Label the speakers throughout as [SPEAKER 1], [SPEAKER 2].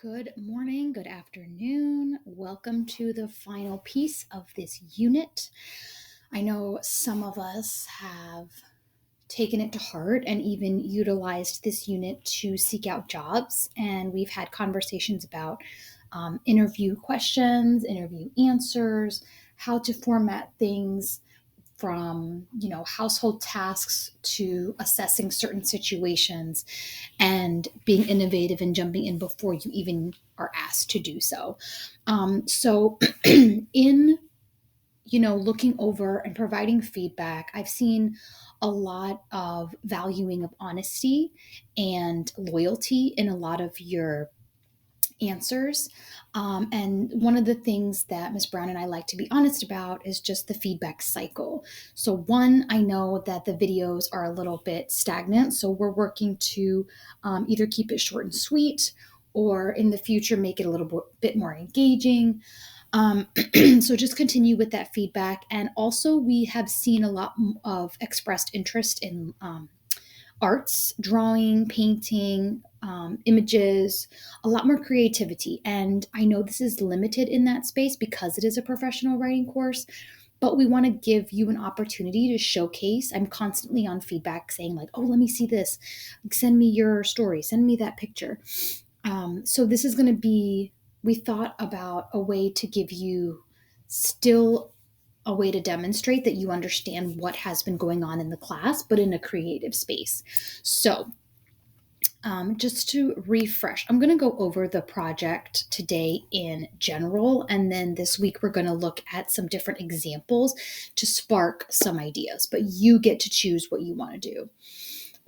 [SPEAKER 1] Good morning, good afternoon. Welcome to the final piece of this unit. I know some of us have taken it to heart and even utilized this unit to seek out jobs, and we've had conversations about interview questions, interview answers, how to format things from household tasks to assessing certain situations and being innovative and jumping in before you even are asked to do so. So in looking over and providing feedback, I've seen a lot of valuing of honesty and loyalty in a lot of your answers. And one of the things that Ms. Brown and I like to be honest about is just the feedback cycle. So, one, I know that the videos are a little bit stagnant, so we're working to either keep it short and sweet or in the future make it a little bit more engaging. So just continue with that feedback. And also, we have seen a lot of expressed interest in arts, drawing, painting, images, a lot more creativity. And I know this is limited in that space because it is a professional writing course, but we want to give you an opportunity to showcase. I'm constantly on feedback saying, like, oh, let me see this. Send me your story, send me that picture. So this is going to be, we thought about a way to give you still a way to demonstrate that you understand what has been going on in the class, but in a creative space. So, just to refresh, I'm going to go over the project today in general, and then this week we're going to look at some different examples to spark some ideas, but you get to choose what you want to do.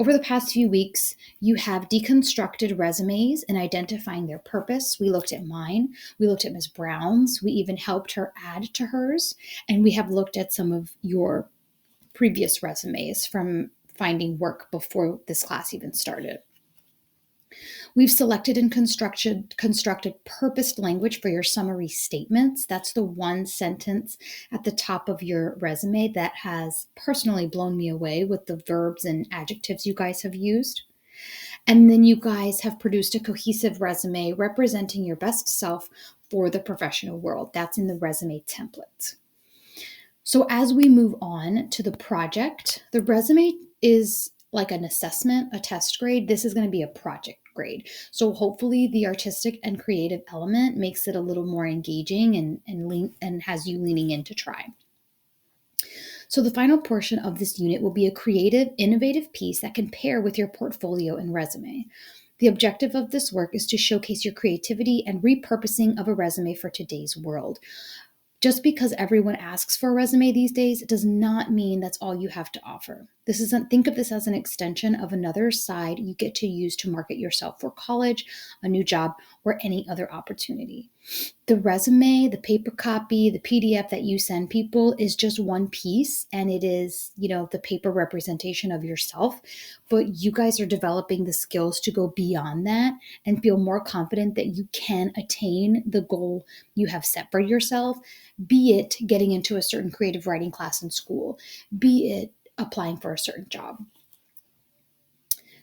[SPEAKER 1] Over the past few weeks, you have deconstructed resumes and identifying their purpose. We looked at mine. We looked at Ms. Brown's. We even helped her add to hers. And we have looked at some of your previous resumes from finding work before this class even started. We've selected and constructed purposed language for your summary statements. That's the one sentence at the top of your resume that has personally blown me away with the verbs and adjectives you guys have used. And then you guys have produced a cohesive resume representing your best self for the professional world. That's in the resume template. So as we move on to the project, the resume is like an assessment, a test grade. This is going to be a project grade. So hopefully the artistic and creative element makes it a little more engaging and has you leaning in to try. So the final portion of this unit will be a creative, innovative piece that can pair with your portfolio and resume. The objective of this work is to showcase your creativity and repurposing of a resume for today's world. Just because everyone asks for a resume these days does not mean that's all you have to offer. Think of this as an extension of another side you get to use to market yourself for college, a new job, or any other opportunity. The resume, the paper copy, the PDF that you send people is just one piece, and it is, the paper representation of yourself. But you guys are developing the skills to go beyond that and feel more confident that you can attain the goal you have set for yourself, be it getting into a certain creative writing class in school, be it applying for a certain job.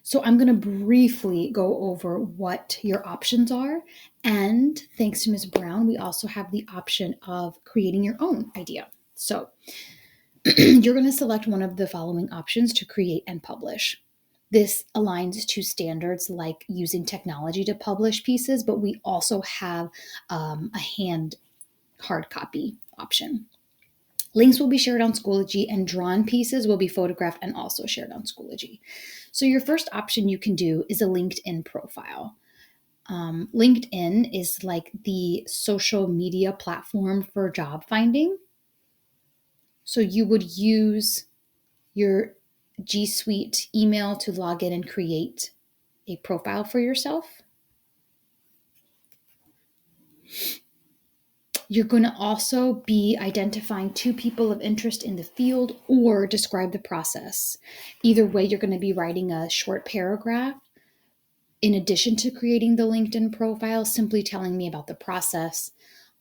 [SPEAKER 1] So I'm going to briefly go over what your options are. And thanks to Ms. Brown, we also have the option of creating your own idea. So you're going to select one of the following options to create and publish. This aligns to standards like using technology to publish pieces, but we also have a hand hard copy option. Links will be shared on Schoology, and drawn pieces will be photographed and also shared on Schoology. So your first option you can do is a LinkedIn profile. LinkedIn is like the social media platform for job finding. So you would use your G Suite email to log in and create a profile for yourself. You're going to also be identifying 2 people of interest in the field or describe the process. Either way, you're going to be writing a short paragraph in addition to creating the LinkedIn profile, simply telling me about the process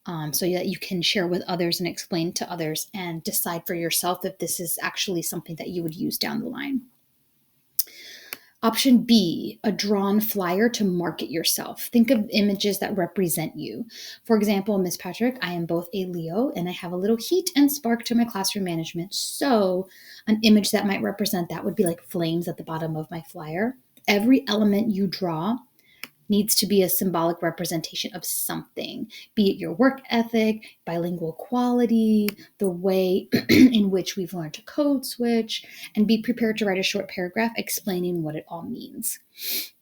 [SPEAKER 1] so that you can share with others and explain to others and decide for yourself if this is actually something that you would use down the line. Option B, a drawn flyer to market yourself. Think of images that represent you. For example, Miss Patrick, I am both a Leo and I have a little heat and spark to my classroom management. So, an image that might represent that would be like flames at the bottom of my flyer. Every element you draw needs to be a symbolic representation of something, be it your work ethic, bilingual quality, the way in which we've learned to code switch, and be prepared to write a short paragraph explaining what it all means.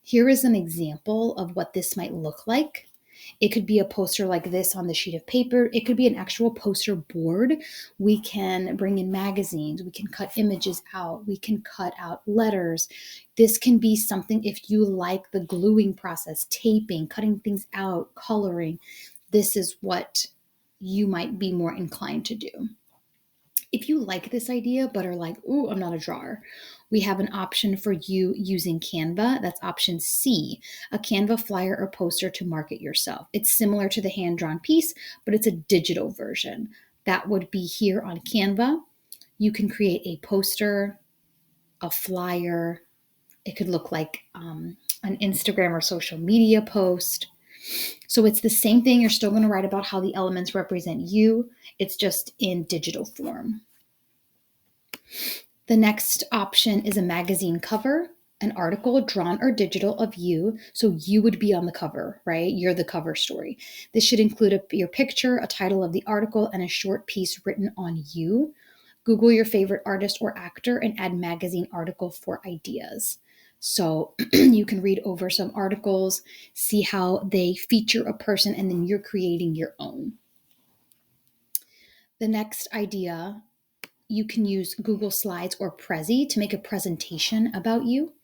[SPEAKER 1] Here is an example of what this might look like. It could be a poster like this on the sheet of paper. It could be an actual poster board. We can bring in magazines. We can cut images out. We can cut out letters. This can be something if you like the gluing process, taping, cutting things out, coloring. This is what you might be more inclined to do. If you like this idea but are like, ooh, I'm not a drawer, we have an option for you using Canva. That's option C, a Canva flyer or poster to market yourself. It's similar to the hand-drawn piece, but it's a digital version. That would be here on Canva. You can create a poster, a flyer. It could look like an Instagram or social media post. So it's the same thing. You're still going to write about how the elements represent you. It's just in digital form. The next option is a magazine cover, an article drawn or digital of you. So you would be on the cover, right? You're the cover story. This should include your picture, a title of the article, and a short piece written on you. Google your favorite artist or actor and add magazine article for ideas. So you can read over some articles, see how they feature a person, and then you're creating your own. The next idea, you can use Google Slides or Prezi to make a presentation about you.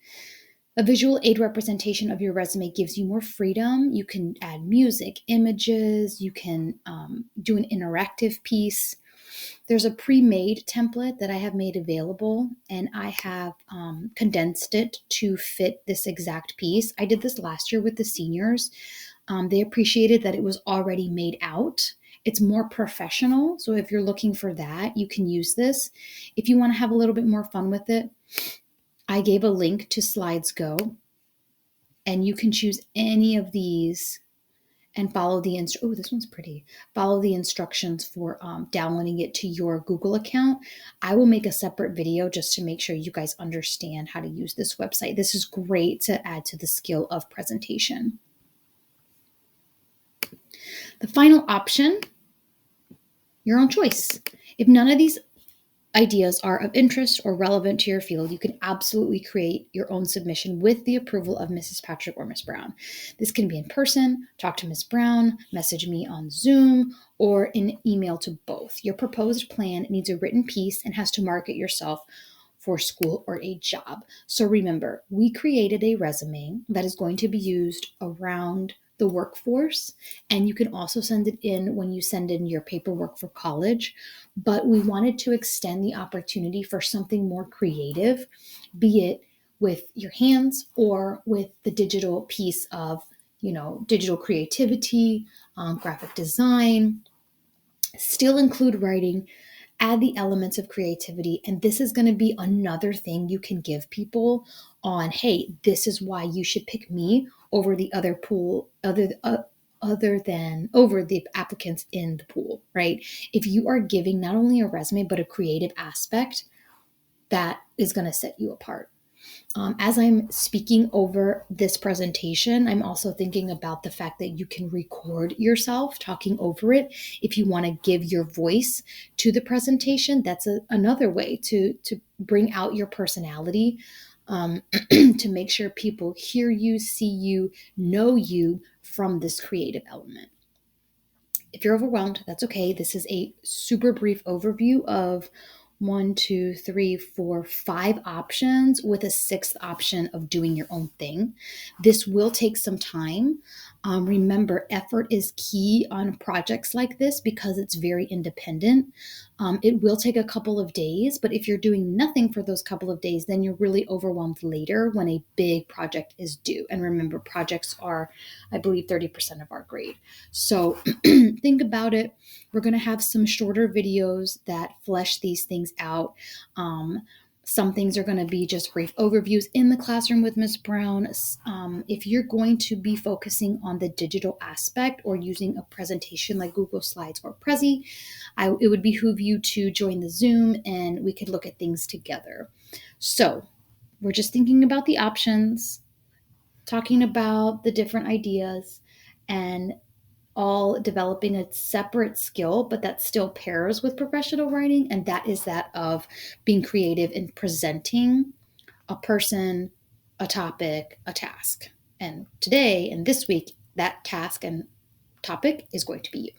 [SPEAKER 1] A visual aid representation of your resume gives you more freedom. You can add music, images, you can do an interactive piece. There's a pre-made template that I have made available, and I have condensed it to fit this exact piece. I did this last year with the seniors. They appreciated that it was already made out. It's more professional, so if you're looking for that, you can use this. If you want to have a little bit more fun with it, I gave a link to Slides Go, and you can choose any of these and follow the oh, this one's pretty. Follow the instructions for downloading it to your Google account. I will make a separate video just to make sure you guys understand how to use this website. This is great to add to the skill of presentation. The final option, your own choice. If none of these ideas are of interest or relevant to your field, you can absolutely create your own submission with the approval of Mrs. Patrick or Miss Brown. This can be in person, talk to Miss Brown, message me on Zoom, or in email to both. Your proposed plan needs a written piece and has to market yourself for school or a job. So remember, we created a resume that is going to be used around the workforce, and you can also send it in when you send in your paperwork for college. But we wanted to extend the opportunity for something more creative, be it with your hands or with the digital piece of, digital creativity, graphic design. Still include writing, add the elements of creativity. And this is going to be another thing you can give people on, hey, this is why you should pick me over the other pool, other than over the applicants in the pool, right? If you are giving not only a resume, but a creative aspect, that is going to set you apart. As I'm speaking over this presentation, I'm also thinking about the fact that you can record yourself talking over it. If you want to give your voice to the presentation, that's another way to bring out your personality, to make sure people hear you, see you, know you from this creative element. If you're overwhelmed, that's okay. This is a super brief overview of 5 options with a 6th option of doing your own thing. This will take some time. Remember, effort is key on projects like this because it's very independent. It will take a couple of days, but if you're doing nothing for those couple of days, then you're really overwhelmed later when a big project is due. And remember, projects are, I believe, 30% of our grade. So think about it. We're going to have some shorter videos that flesh these things out. Some things are going to be just brief overviews in the classroom with Ms. Brown. If you're going to be focusing on the digital aspect or using a presentation like Google Slides or Prezi, it would behoove you to join the Zoom and we could look at things together. So we're just thinking about the options, talking about the different ideas, and all developing a separate skill, but that still pairs with professional writing. And that is that of being creative in presenting a person, a topic, a task. And today and this week, that task and topic is going to be you.